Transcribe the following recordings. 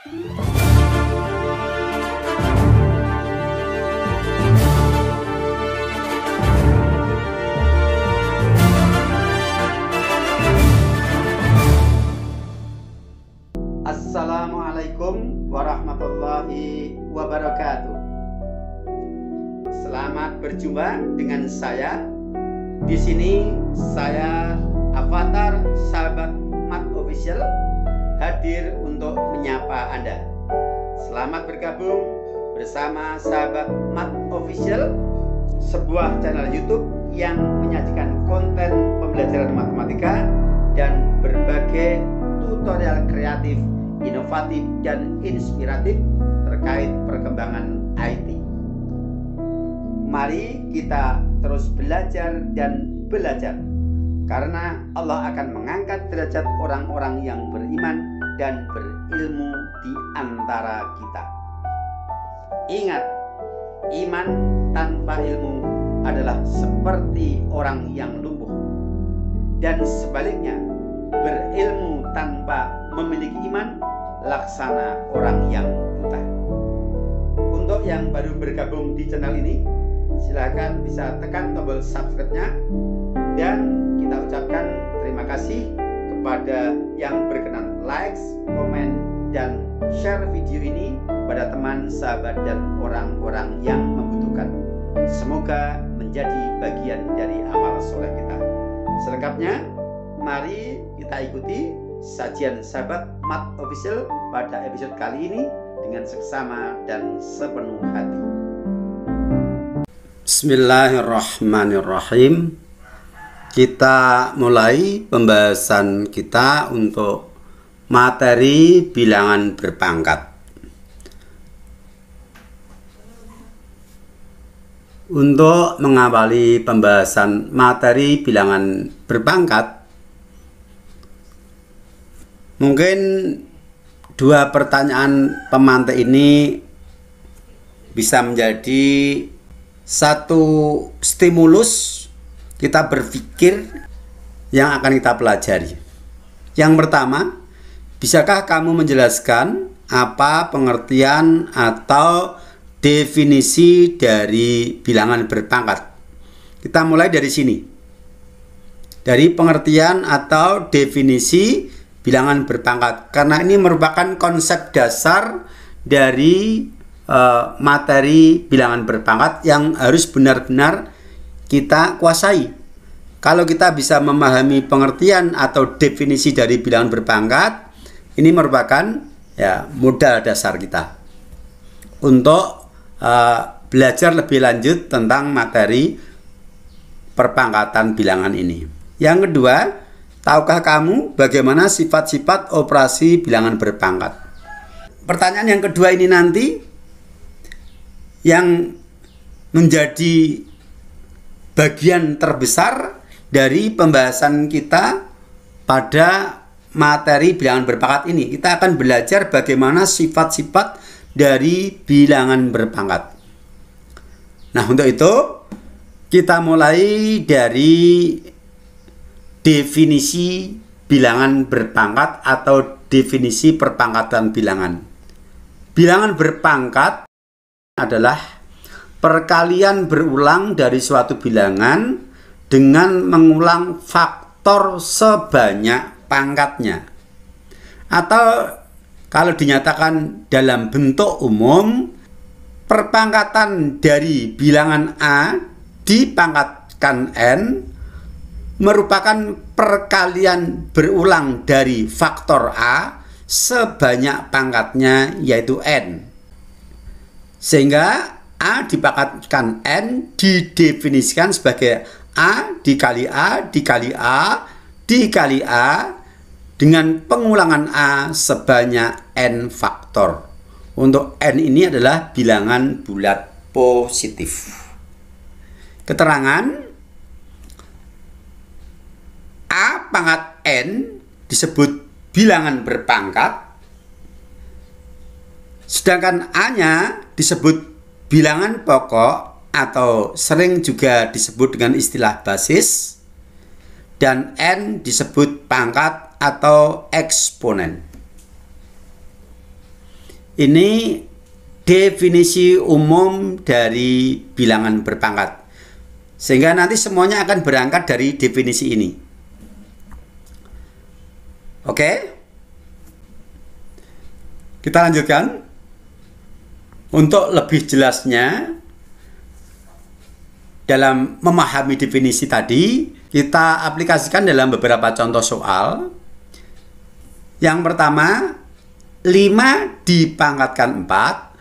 Assalamualaikum warahmatullahi wabarakatuh. Selamat berjumpa dengan saya. Di sini saya Avatar Sahabat Mat Official hadir untuk menyapa Anda. Selamat bergabung bersama Sahabat Mat Official, sebuah channel YouTube yang menyajikan konten pembelajaran matematika dan berbagai tutorial kreatif, inovatif dan inspiratif terkait perkembangan IT. Mari kita terus belajar dan belajar, karena Allah akan mengangkat derajat orang-orang yang beriman dan berilmu di antara kita. Ingat, iman tanpa ilmu adalah seperti orang yang lumpuh, dan sebaliknya, berilmu tanpa memiliki iman laksana orang yang buta. Untuk yang baru bergabung di channel ini, silahkan bisa tekan tombol subscribe-nya, dan kita ucapkan terima kasih kepada yang berkenan like, komen, dan share video ini pada teman, sahabat, dan orang-orang yang membutuhkan. Semoga menjadi bagian dari amal soleh kita. Selengkapnya, mari kita ikuti sajian Sahabat Mat Official pada episode kali ini dengan seksama dan sepenuh hati. Bismillahirrahmanirrahim. Kita mulai pembahasan kita untuk materi bilangan berpangkat. Untuk mengawali pembahasan materi bilangan berpangkat, mungkin dua pertanyaan pemantik ini bisa menjadi satu stimulus kita berpikir yang akan kita pelajari. Yang pertama, bisakah kamu menjelaskan apa pengertian atau definisi dari bilangan berpangkat? Kita mulai dari sini. Dari pengertian atau definisi bilangan berpangkat, karena ini merupakan konsep dasar dari materi bilangan berpangkat yang harus benar-benar kita kuasai. Kalau kita bisa memahami pengertian atau definisi dari bilangan berpangkat, ini merupakan modal dasar kita untuk belajar lebih lanjut tentang materi perpangkatan bilangan ini. Yang kedua, tahukah kamu bagaimana sifat-sifat operasi bilangan berpangkat? Pertanyaan yang kedua ini nanti yang menjadi bagian terbesar dari pembahasan kita pada materi bilangan berpangkat ini. Kita akan belajar bagaimana sifat-sifat dari bilangan berpangkat. Nah, untuk itu kita mulai dari definisi bilangan berpangkat atau definisi perpangkatan bilangan. Bilangan berpangkat adalah perkalian berulang dari suatu bilangan dengan mengulang faktor sebanyak pangkatnya. Atau kalau dinyatakan dalam bentuk umum, perpangkatan dari bilangan A dipangkatkan N merupakan perkalian berulang dari faktor A sebanyak pangkatnya, yaitu N. Sehingga A dipangkatkan N didefinisikan sebagai A dikali A dikali A dikali A dengan pengulangan A sebanyak N faktor. Untuk N ini adalah bilangan bulat positif. Keterangan A pangkat N disebut bilangan berpangkat, sedangkan A-nya disebut bilangan pokok atau sering juga disebut dengan istilah basis, dan N disebut pangkat atau eksponen. Ini definisi umum dari bilangan berpangkat. Sehingga nanti semuanya akan berangkat dari definisi ini. Oke? Kita lanjutkan. Untuk lebih jelasnya, dalam memahami definisi tadi, kita aplikasikan dalam beberapa contoh soal. Yang pertama, 5 dipangkatkan 4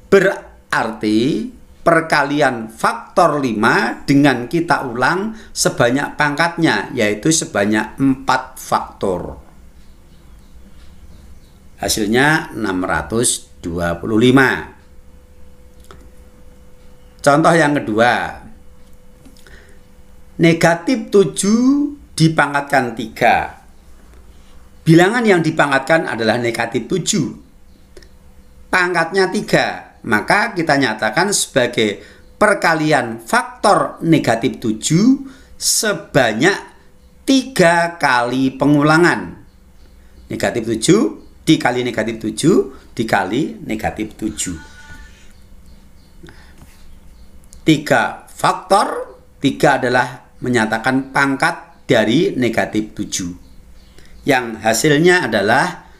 berarti perkalian faktor 5 dengan kita ulang sebanyak pangkatnya, yaitu sebanyak 4 faktor. Hasilnya 625. Contoh yang kedua, negatif 7 dipangkatkan 3. Bilangan yang dipangkatkan adalah negatif 7. Pangkatnya 3, maka kita nyatakan sebagai perkalian faktor negatif 7 sebanyak 3 kali pengulangan. Negatif 7 dikali negatif 7 dikali negatif 7. 3 faktor, 3 adalah menyatakan pangkat dari negatif 7. Yang hasilnya adalah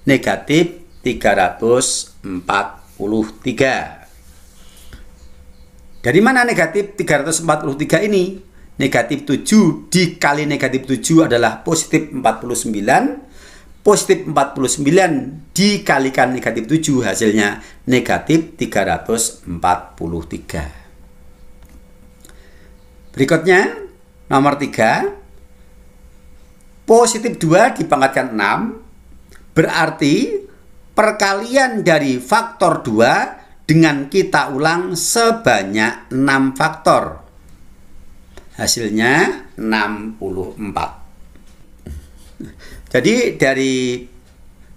negatif 343. Dari mana negatif 343 ini? Negatif 7 dikali negatif 7 adalah positif 49. Positif 49 dikalikan negatif 7 hasilnya negatif 343. Berikutnya, nomor 3. Positif 2 dipangkatkan 6. Berarti perkalian dari faktor 2 dengan kita ulang sebanyak 6 faktor. Hasilnya 64. Jadi dari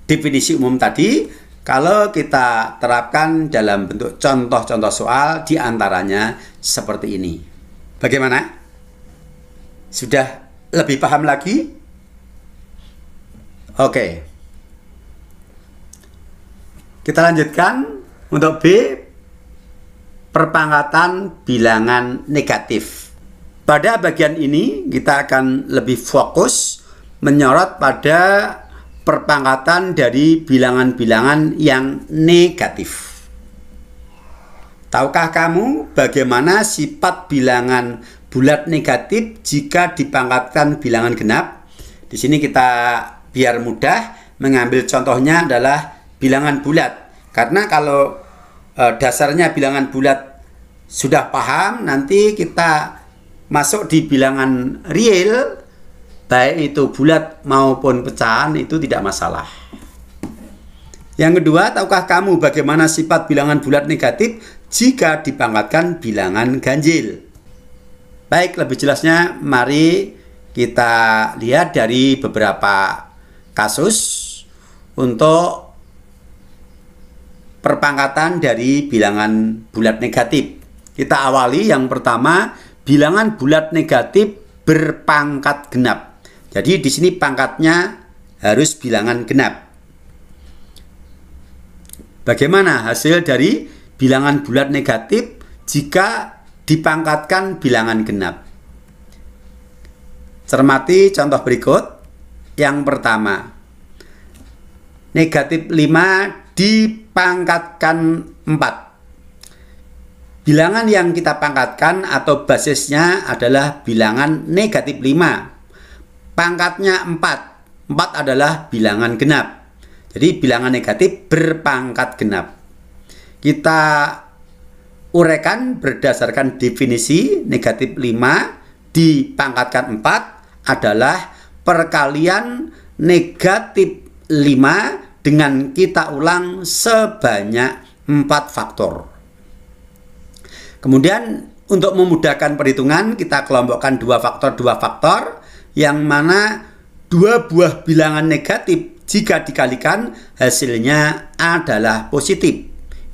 definisi umum tadi, kalau kita terapkan dalam bentuk contoh-contoh soal, diantaranya seperti ini. Bagaimana? Sudah lebih paham lagi? Oke. Kita lanjutkan untuk B, perpangkatan bilangan negatif. Pada bagian ini kita akan lebih fokus menyorot pada perpangkatan dari bilangan-bilangan yang negatif. Tahukah kamu bagaimana sifat bilangan bulat negatif jika dipangkatkan bilangan genap? Di sini kita biar mudah mengambil contohnya adalah bilangan bulat. Karena kalau dasarnya bilangan bulat sudah paham, nanti kita masuk di bilangan real, baik itu bulat maupun pecahan, itu tidak masalah. Yang kedua, tahukah kamu bagaimana sifat bilangan bulat negatif jika dipangkatkan bilangan ganjil? Baik, lebih jelasnya mari kita lihat dari beberapa kasus untuk perpangkatan dari bilangan bulat negatif. Kita awali yang pertama, bilangan bulat negatif berpangkat genap. Jadi di sini pangkatnya harus bilangan genap. Bagaimana hasil dari bilangan bulat negatif jika dipangkatkan bilangan genap? Cermati contoh berikut. Yang pertama, negatif 5 dipangkatkan 4. Bilangan yang kita pangkatkan atau basisnya adalah bilangan negatif 5. Pangkatnya 4. 4 adalah bilangan genap. Jadi bilangan negatif berpangkat genap. Kita uraikan berdasarkan definisi. Negatif 5 dipangkatkan 4 adalah perkalian negatif 5 dengan kita ulang sebanyak 4 faktor. Kemudian untuk memudahkan perhitungan, kita kelompokkan 2 faktor, yang mana 2 buah bilangan negatif jika dikalikan hasilnya adalah positif.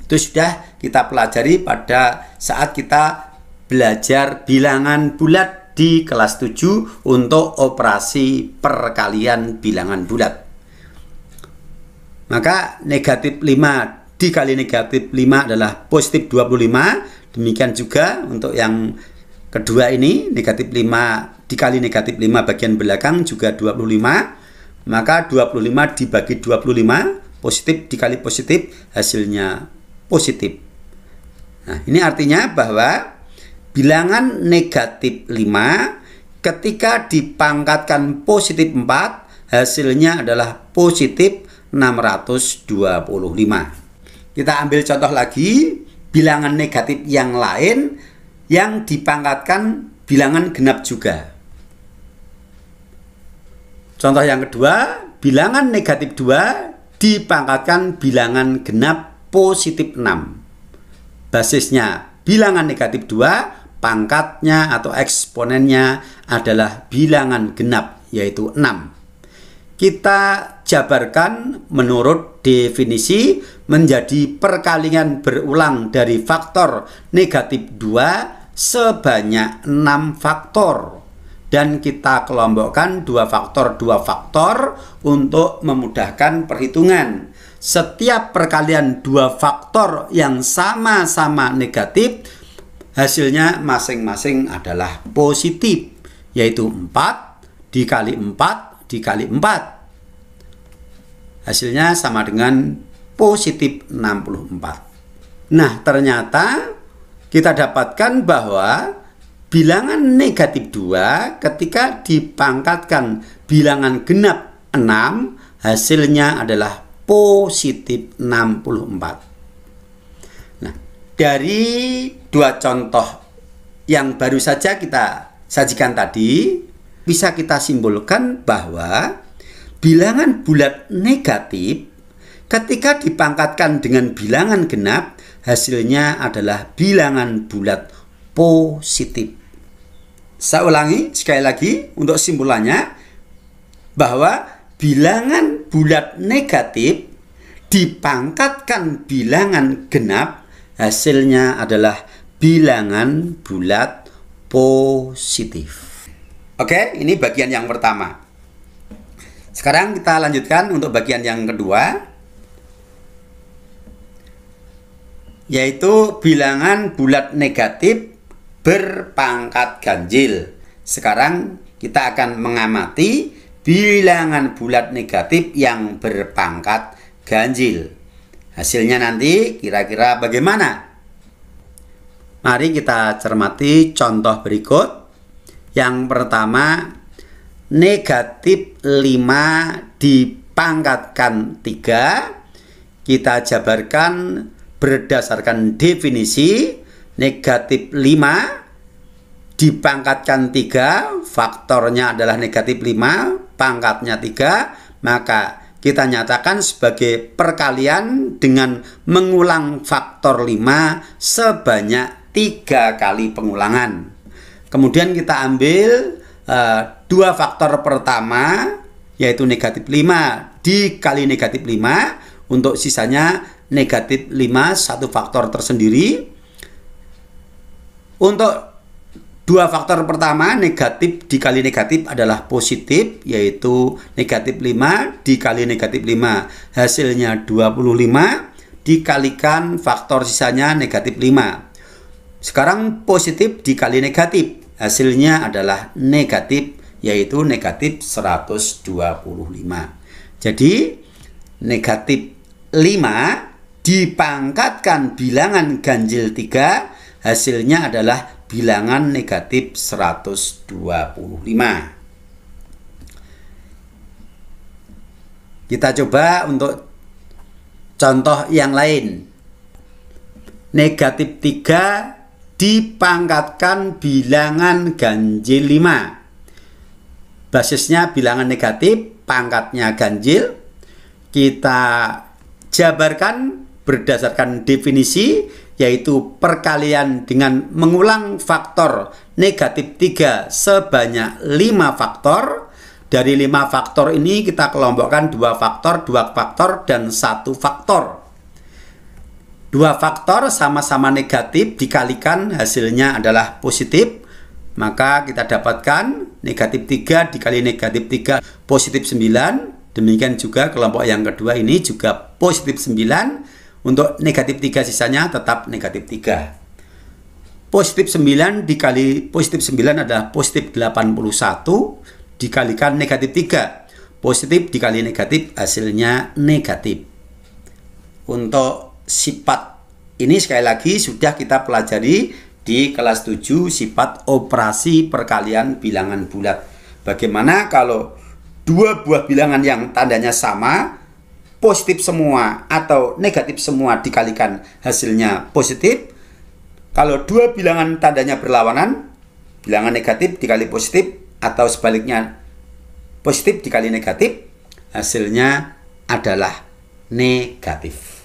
Itu sudah kita pelajari pada saat kita belajar bilangan bulat di kelas 7 untuk operasi perkalian bilangan bulat. Maka negatif 5 dikali negatif 5 adalah positif 25. Demikian juga untuk yang kedua ini, negatif 5 dikali negatif 5 bagian belakang juga 25. Maka 25 dibagi 25, positif dikali positif, hasilnya positif. Nah, ini artinya bahwa bilangan negatif 5 ketika dipangkatkan positif 4, hasilnya adalah positif 625. Kita ambil contoh lagi, bilangan negatif yang lain yang dipangkatkan bilangan genap juga. Contoh yang kedua, bilangan negatif 2 dipangkatkan bilangan genap positif 6. Basisnya bilangan negatif 2, pangkatnya atau eksponennya adalah bilangan genap, yaitu 6. Kita jabarkan menurut definisi menjadi perkalian berulang dari faktor negatif 2 sebanyak 6 faktor. Dan kita kelompokkan 2 faktor untuk memudahkan perhitungan. Setiap perkalian 2 faktor yang sama-sama negatif, hasilnya masing-masing adalah positif, yaitu 4 dikali 4 dikali 4. Hasilnya sama dengan positif 64. Nah, ternyata kita dapatkan bahwa bilangan negatif 2 ketika dipangkatkan bilangan genap 6, hasilnya adalah positif 64. Nah, dari 2 contoh yang baru saja kita sajikan tadi, bisa kita simpulkan bahwa bilangan bulat negatif ketika dipangkatkan dengan bilangan genap, hasilnya adalah bilangan bulat positif. Saya ulangi sekali lagi untuk simpulannya, bahwa bilangan bulat negatif dipangkatkan bilangan genap, hasilnya adalah bilangan bulat positif. Oke, ini bagian yang pertama. Sekarang kita lanjutkan untuk bagian yang kedua, yaitu bilangan bulat negatif berpangkat ganjil. Sekarang kita akan mengamati bilangan bulat negatif yang berpangkat ganjil. Hasilnya nanti kira-kira bagaimana? Mari kita cermati contoh berikut. Yang pertama, negatif 5 dipangkatkan 3. Kita jabarkan berdasarkan definisi. Negatif 5 dipangkatkan 3, faktornya adalah negatif 5, pangkatnya 3, maka kita nyatakan sebagai perkalian dengan mengulang faktor 5 sebanyak 3 kali pengulangan. Kemudian kita ambil 2 faktor pertama, yaitu negatif 5 dikali negatif 5, untuk sisanya negatif 5 1 faktor tersendiri. Untuk 2 faktor pertama, negatif dikali negatif adalah positif, yaitu negatif 5 dikali negatif 5, hasilnya 25, dikalikan faktor sisanya negatif 5. Sekarang positif dikali negatif, hasilnya adalah negatif, yaitu negatif 125. Jadi negatif 5 dipangkatkan bilangan ganjil 3, hasilnya adalah bilangan negatif 125. Kita coba untuk contoh yang lain. Negatif 3 dipangkatkan bilangan ganjil 5. Basisnya bilangan negatif, pangkatnya ganjil. Kita jabarkan berdasarkan definisi, yaitu perkalian dengan mengulang faktor negatif 3 sebanyak 5 faktor. Dari 5 faktor ini kita kelompokkan 2 faktor, 2 faktor, dan 1 faktor. 2 faktor sama-sama negatif dikalikan, hasilnya adalah positif. Maka kita dapatkan negatif 3 dikali negatif 3 positif 9. Demikian juga kelompok yang kedua ini juga positif 9. Untuk negatif 3 sisanya tetap negatif 3. Positif 9 dikali positif 9 adalah positif 81 dikalikan negatif 3. Positif dikali negatif hasilnya negatif. Untuk sifat ini sekali lagi sudah kita pelajari di kelas 7 sifat operasi perkalian bilangan bulat. Bagaimana kalau dua buah bilangan yang tandanya sama, positif semua atau negatif semua dikalikan hasilnya positif. Kalau dua bilangan tandanya berlawanan, bilangan negatif dikali positif atau sebaliknya positif dikali negatif, hasilnya adalah negatif.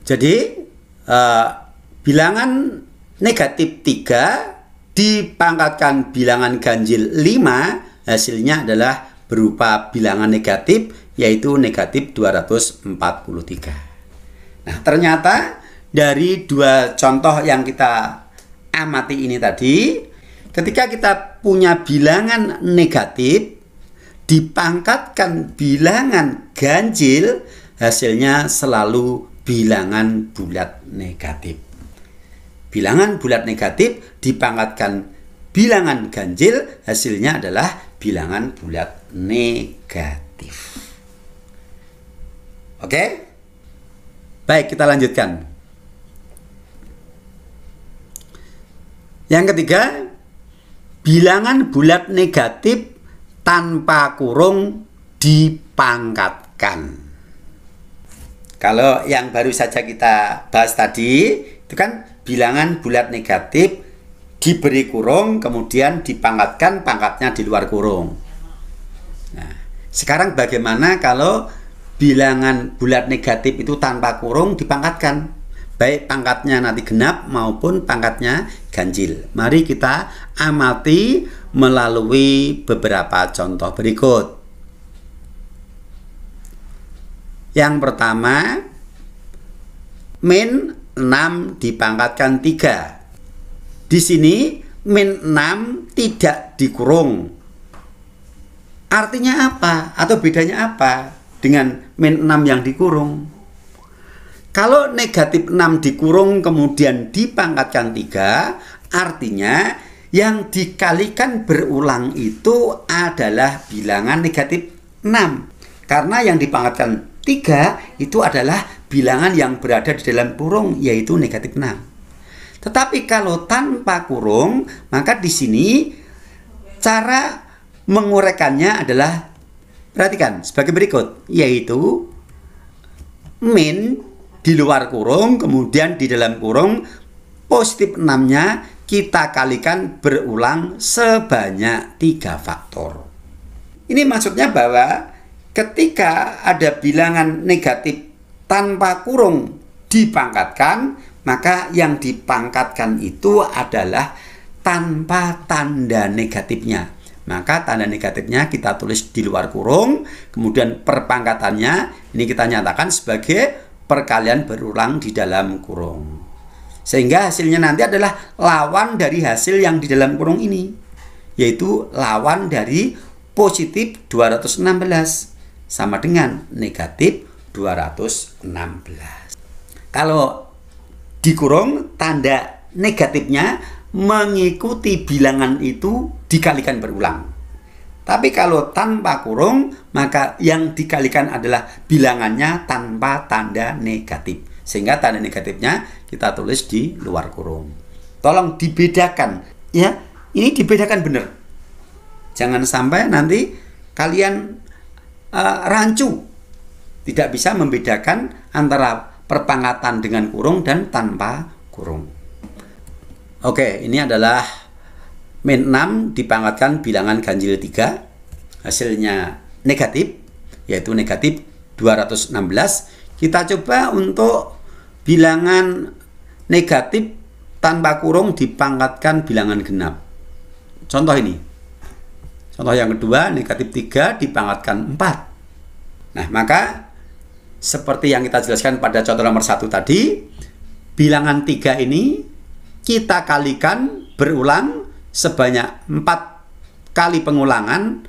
Jadi bilangan negatif 3 dipangkatkan bilangan ganjil 5, hasilnya adalah berupa bilangan negatif, yaitu negatif 243. Nah, ternyata dari dua contoh yang kita amati ini tadi, ketika kita punya bilangan negatif dipangkatkan bilangan ganjil, hasilnya selalu bilangan bulat negatif. Bilangan bulat negatif dipangkatkan bilangan ganjil, hasilnya adalah bilangan bulat negatif. Oke? Baik, kita lanjutkan. Yang ketiga, bilangan bulat negatif tanpa kurung dipangkatkan. Kalau yang baru saja kita bahas tadi, itu kan bilangan bulat negatif diberi kurung, kemudian dipangkatkan, pangkatnya di luar kurung. Nah, sekarang bagaimana kalau bilangan bulat negatif itu tanpa kurung dipangkatkan? Baik pangkatnya nanti genap maupun pangkatnya ganjil. Mari kita amati melalui beberapa contoh berikut. Yang pertama, min 6 dipangkatkan 3. Di sini min 6 tidak dikurung. Artinya apa? Atau bedanya apa dengan min 6 yang dikurung? Kalau negatif 6 dikurung kemudian dipangkatkan 3, artinya yang dikalikan berulang itu adalah bilangan negatif 6. Karena yang dipangkatkan 3 itu adalah bilangan yang berada di dalam kurung, yaitu negatif 6. Tetapi kalau tanpa kurung, maka di sini cara mengurekannya adalah, perhatikan, sebagai berikut, yaitu min di luar kurung, kemudian di dalam kurung positif 6-nya kita kalikan berulang sebanyak 3 faktor. Ini maksudnya bahwa ketika ada bilangan negatif tanpa kurung dipangkatkan, maka yang dipangkatkan itu adalah tanpa tanda negatifnya. Maka tanda negatifnya kita tulis di luar kurung, kemudian perpangkatannya ini kita nyatakan sebagai perkalian berulang di dalam kurung. Sehingga hasilnya nanti adalah lawan dari hasil yang di dalam kurung ini, yaitu lawan dari positif 216 sama dengan negatif 216. Kalau dikurung, tanda negatifnya mengikuti bilangan itu dikalikan berulang. Tapi kalau tanpa kurung, maka yang dikalikan adalah bilangannya tanpa tanda negatif. Sehingga tanda negatifnya kita tulis di luar kurung. Tolong dibedakan, ya. Ini dibedakan benar. Jangan sampai nanti kalian rancu, tidak bisa membedakan antara perpangkatan dengan kurung dan tanpa kurung. Oke, ini adalah min 6 dipangkatkan bilangan ganjil 3, hasilnya negatif, yaitu negatif 216. Kita coba untuk bilangan negatif tanpa kurung dipangkatkan bilangan genap. Contoh ini. Contoh yang kedua, negatif 3 dipangkatkan 4. Nah, maka seperti yang kita jelaskan pada contoh nomor 1 tadi, bilangan 3 ini kita kalikan berulang sebanyak 4 kali pengulangan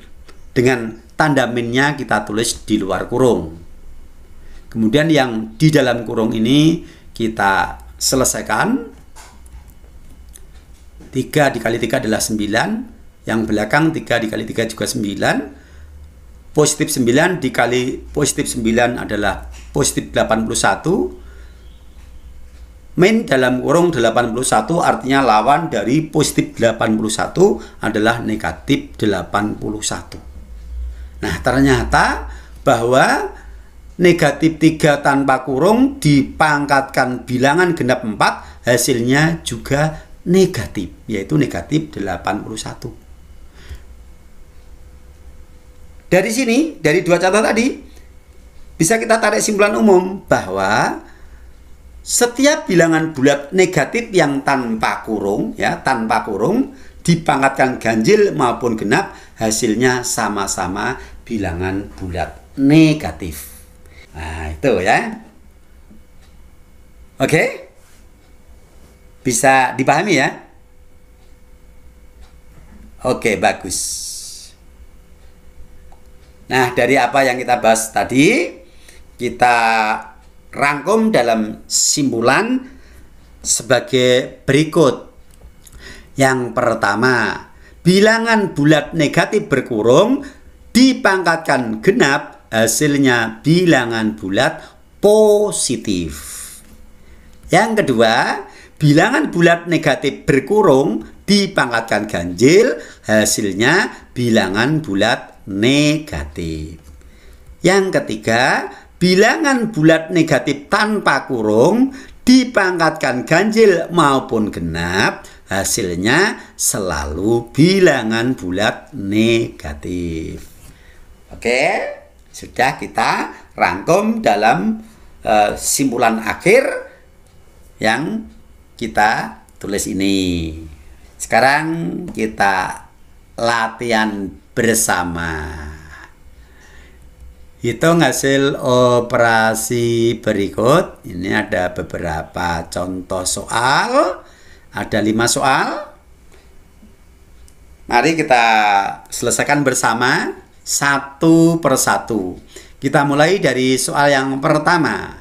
dengan tanda minnya kita tulis di luar kurung. Kemudian yang di dalam kurung ini kita selesaikan. 3 dikali 3 adalah 9. Yang belakang 3 dikali 3 juga 9. Positif 9 dikali positif 9 adalah positif 81. Min dalam kurung 81 artinya lawan dari positif 81 adalah negatif 81. Nah, ternyata bahwa negatif 3 tanpa kurung dipangkatkan bilangan genap 4 hasilnya juga negatif, yaitu negatif 81. Dari sini, dari dua contoh tadi, bisa kita tarik kesimpulan umum bahwa setiap bilangan bulat negatif yang tanpa kurung, ya, tanpa kurung dipangkatkan ganjil maupun genap, hasilnya sama-sama bilangan bulat negatif. Nah, itu ya. Oke? Bisa dipahami ya? Oke, bagus. Nah, dari apa yang kita bahas tadi, kita rangkum dalam simpulan sebagai berikut. Yang pertama, bilangan bulat negatif berkurung dipangkatkan genap, hasilnya bilangan bulat positif. Yang kedua, bilangan bulat negatif berkurung dipangkatkan ganjil, hasilnya bilangan bulat negatif. Yang ketiga, bilangan bulat negatif tanpa kurung dipangkatkan ganjil maupun genap, hasilnya selalu bilangan bulat negatif. Oke, sudah kita rangkum dalam simpulan akhir yang kita tulis ini. Sekarang kita latihan bersama. Hitung hasil operasi berikut. Ini ada beberapa contoh soal. Ada 5 soal. Mari kita selesaikan bersama satu persatu. Kita mulai dari soal yang pertama,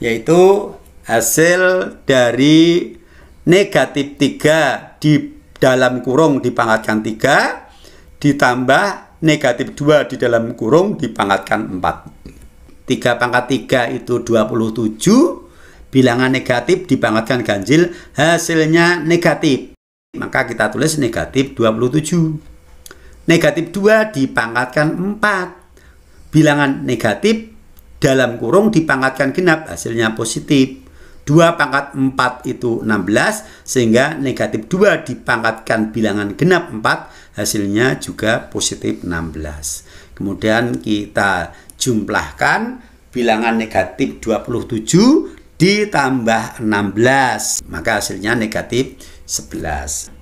yaitu hasil dari negatif 3 di dalam kurung dipangkatkan 3 ditambah negatif 2 di dalam kurung dipangkatkan 4. 3 pangkat 3 itu 27. Bilangan negatif dipangkatkan ganjil, hasilnya negatif. Maka kita tulis negatif 27. Negatif 2 dipangkatkan 4. Bilangan negatif dalam kurung dipangkatkan genap, hasilnya positif. 2 pangkat 4 itu 16, sehingga negatif 2 dipangkatkan bilangan genap 4, hasilnya juga positif 16. Kemudian kita jumlahkan bilangan negatif 27 ditambah 16, maka hasilnya negatif 11.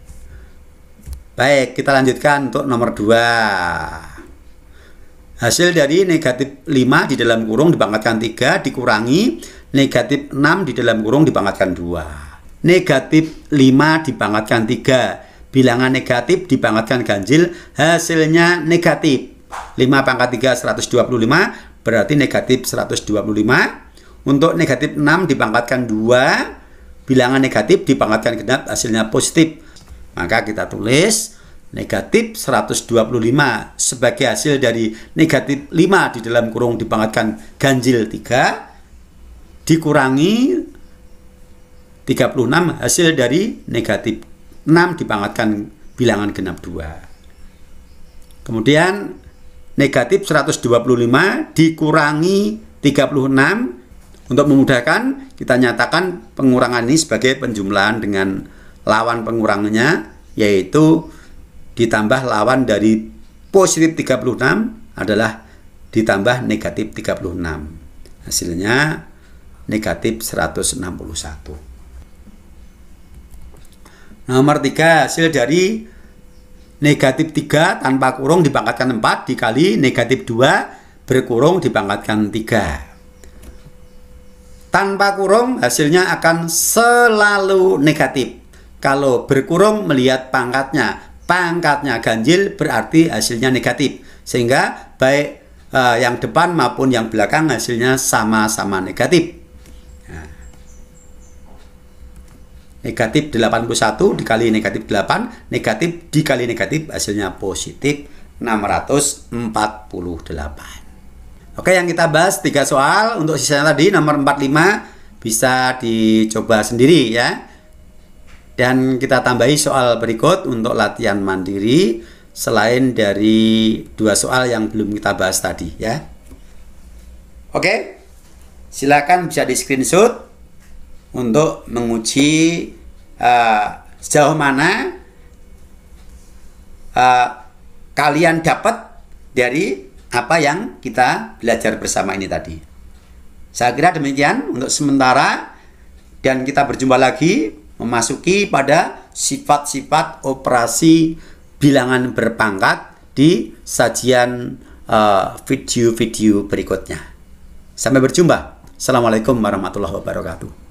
Baik, kita lanjutkan untuk nomor 2. Hasil dari negatif 5 di dalam kurung dipangkatkan 3 dikurangi negatif 6 di dalam kurung dipangkatkan 2. Negatif 5 dipangkatkan 3. Bilangan negatif dipangkatkan ganjil, hasilnya negatif. 5 pangkat 3 125, berarti negatif 125. Untuk negatif 6 dipangkatkan 2. Bilangan negatif dipangkatkan genap, hasilnya positif. Maka kita tulis negatif 125 sebagai hasil dari negatif 5 di dalam kurung dipangkatkan ganjil 3 dikurangi 36 hasil dari negatif 6 dipangkatkan bilangan genap 2. Kemudian negatif 125 dikurangi 36. Untuk memudahkan, kita nyatakan pengurangan ini sebagai penjumlahan dengan lawan pengurangannya, yaitu ditambah lawan dari positif 36 adalah ditambah negatif 36. Hasilnya negatif 161. Nomor 3, hasil dari negatif 3 tanpa kurung dipangkatkan 4 dikali negatif 2 berkurung dipangkatkan 3. Tanpa kurung hasilnya akan selalu negatif. Kalau berkurung melihat pangkatnya ganjil berarti hasilnya negatif. Sehingga baik yang depan maupun yang belakang hasilnya sama-sama negatif. Nah, negatif 81 dikali negatif 8, negatif dikali negatif hasilnya positif 648. Oke, yang kita bahas 3 soal. Untuk sisanya tadi nomor 45 bisa dicoba sendiri ya. Dan kita tambahi soal berikut untuk latihan mandiri selain dari 2 soal yang belum kita bahas tadi ya. Oke, silakan bisa di screenshot untuk menguji sejauh mana kalian dapat dari apa yang kita belajar bersama ini tadi. Saya kira demikian untuk sementara, dan kita berjumpa lagi memasuki pada sifat-sifat operasi bilangan berpangkat di sajian video-video berikutnya. Sampai berjumpa. Assalamualaikum warahmatullahi wabarakatuh.